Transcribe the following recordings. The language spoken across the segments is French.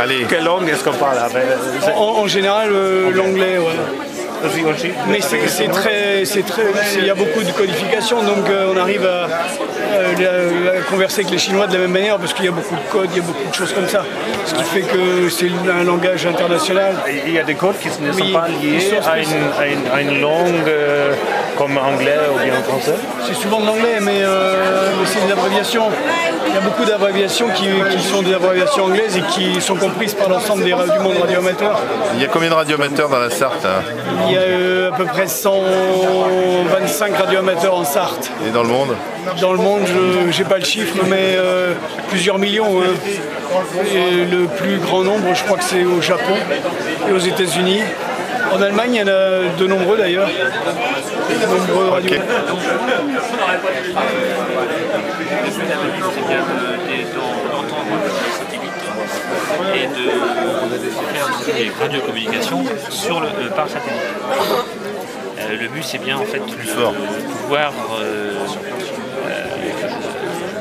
Allez. Quelle langue est-ce qu'on parle? En général, l'anglais, ouais. Mais il y a beaucoup de codification, donc on arrive à converser avec les Chinois de la même manière parce qu'il y a beaucoup de codes, il y a beaucoup de choses comme ça. Ce qui fait que c'est un langage international. Il y a des codes qui ne sont pas liés à une langue comme anglais ou bien français? C'est souvent de l'anglais, mais c'est des abréviations. Il y a beaucoup d'abréviations qui sont des abréviations anglaises et qui sont comprises par l'ensemble du monde radioamateur. Il y a combien de radioamateurs dans la Sarthe hein? Il y a à peu près 125 radioamateurs en Sarthe. Et dans le monde? Dans le monde, je n'ai pas le chiffre, mais plusieurs millions. Hein. Et le plus grand nombre, je crois que c'est au Japon et aux États-Unis. En Allemagne, il y en a de nombreux d'ailleurs. De nombreux radioamateurs. C'est bien d'entendre les satellites et de faire des radiocommunications par satellite. Le but c'est bien en fait de pouvoir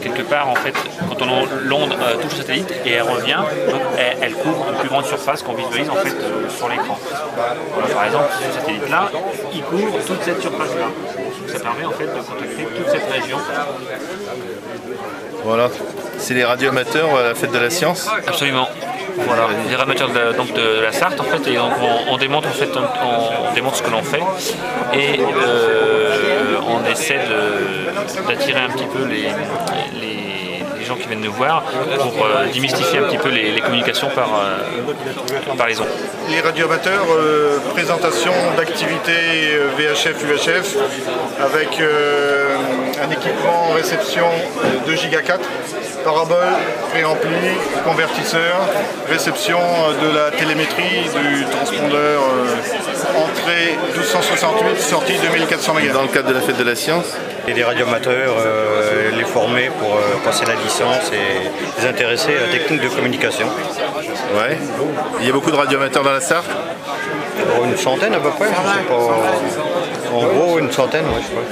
quelque part en fait quand l'onde touche le satellite et elle revient, donc elle couvre une plus grande surface qu'on visualise en fait sur l'écran. Voilà, par exemple ce satellite là, il couvre toute cette surface là. Ça permet en fait de contacter toute cette région. Voilà, c'est les radioamateurs à la fête de la science? Absolument. Voilà, les radioamateurs de la Sarthe en fait, et donc on démontre en fait, on démontre ce que l'on fait et on essaie d'attirer un petit peu les gens qui viennent nous voir pour démystifier un petit peu les communications par les ondes. Les radioamateurs, présentation d'activités VHF, UHF avec un équipement réception 2 Go 4, parabole, préampli, convertisseur, réception de la télémétrie du transpondeur entrée 1268, sortie 2400 MHz. Dans le cadre de la fête de la science? Et les radioamateurs, les former pour passer la licence et les intéresser à la technique de communication. Ouais. Il y a beaucoup de radioamateurs dans la Sarthe? Une centaine à peu près, je sais pas. En gros, une centaine, ouais, je crois.